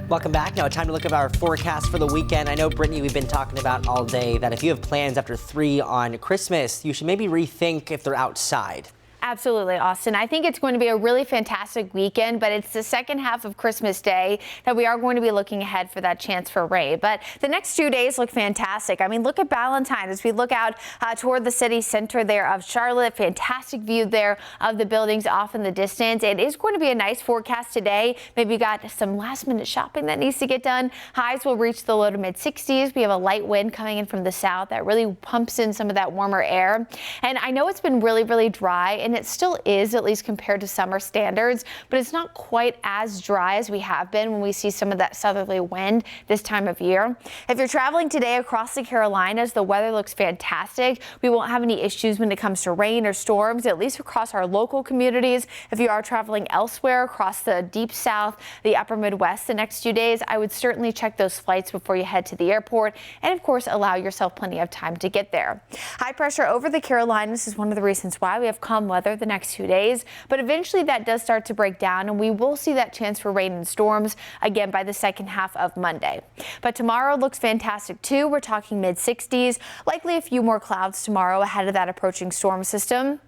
Welcome back. Now, time to look at our forecast for the weekend. I know, Brittany, we've been talking about all day that if you have plans after 3 on Christmas, you should maybe rethink if they're outside. Absolutely, Austin. I think it's going to be a really fantastic weekend, but it's the second half of Christmas Day that we are going to be looking ahead for that chance for rain. But the next 2 days look fantastic. I mean, look at Ballantyne as we look out toward the city center there of Charlotte. Fantastic view there of the buildings off in the distance. It is going to be a nice forecast today. Maybe you got some last minute shopping that needs to get done. Highs will reach the low to mid 60s. We have a light wind coming in from the south that really pumps in some of that warmer air. And I know it's been really, really dry, and it still is, at least compared to summer standards, but it's not quite as dry as we have been when we see some of that southerly wind this time of year. If you're traveling today across the Carolinas, the weather looks fantastic. We won't have any issues when it comes to rain or storms, at least across our local communities. If you are traveling elsewhere across the deep south, the upper Midwest the next few days, I would certainly check those flights before you head to the airport, and of course allow yourself plenty of time to get there. High pressure over the Carolinas is one of the reasons why we have calm weather the next 2 days, but eventually that does start to break down, and we will see that chance for rain and storms again by the second half of Monday. But tomorrow looks fantastic too. We're talking mid 60s, likely a few more clouds tomorrow ahead of that approaching storm system.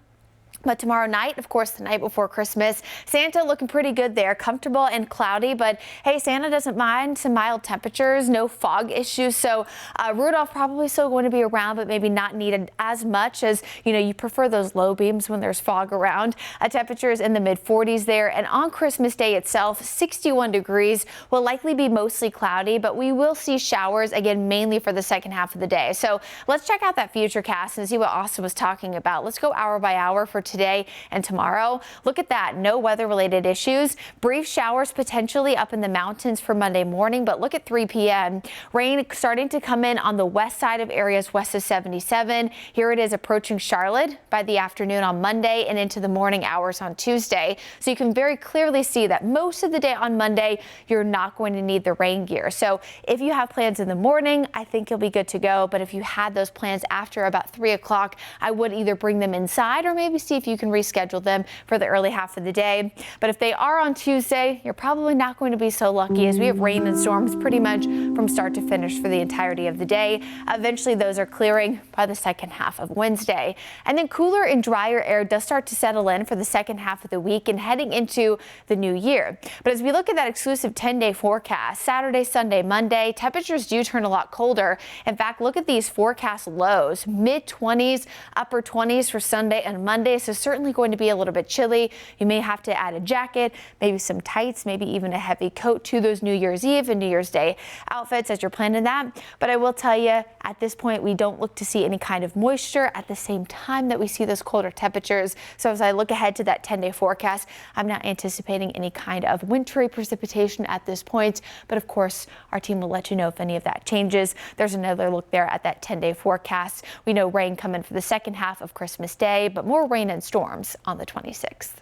But tomorrow night, of course, the night before Christmas, Santa looking pretty good there, comfortable and cloudy. But hey, Santa doesn't mind some mild temperatures, no fog issues. So Rudolph probably still going to be around, but maybe not needed as much as, you prefer those low beams when there's fog around. Temperatures in the mid 40s there. And on Christmas Day itself, 61 degrees, will likely be mostly cloudy, but we will see showers again, mainly for the second half of the day. So let's check out that futurecast and see what Austin was talking about. Let's go hour by hour for today and tomorrow. Look at that. No weather related issues. Brief showers potentially up in the mountains for Monday morning, but look at 3 p.m. Rain starting to come in on the west side of areas west of 77. Here it is approaching Charlotte by the afternoon on Monday and into the morning hours on Tuesday. So you can very clearly see that most of the day on Monday, you're not going to need the rain gear. So if you have plans in the morning, I think you'll be good to go. But if you had those plans after about 3 o'clock, I would either bring them inside or maybe see if you can reschedule them for the early half of the day. But if they are on Tuesday, you're probably not going to be so lucky, as we have rain and storms pretty much from start to finish for the entirety of the day. Eventually, those are clearing by the second half of Wednesday. And then cooler and drier air does start to settle in for the second half of the week and heading into the new year. But as we look at that exclusive 10-day forecast, Saturday, Sunday, Monday, temperatures do turn a lot colder. In fact, look at these forecast lows, mid 20s, upper 20s for Sunday and Monday. So certainly going to be a little bit chilly. You may have to add a jacket, maybe some tights, maybe even a heavy coat to those New Year's Eve and New Year's Day outfits as you're planning that. But I will tell you, at this point, we don't look to see any kind of moisture at the same time that we see those colder temperatures. So as I look ahead to that 10-day forecast, I'm not anticipating any kind of wintry precipitation at this point. But of course, our team will let you know if any of that changes. There's another look there at that 10-day forecast. We know rain coming for the second half of Christmas Day, but more rain and storms on the 26th.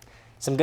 Some good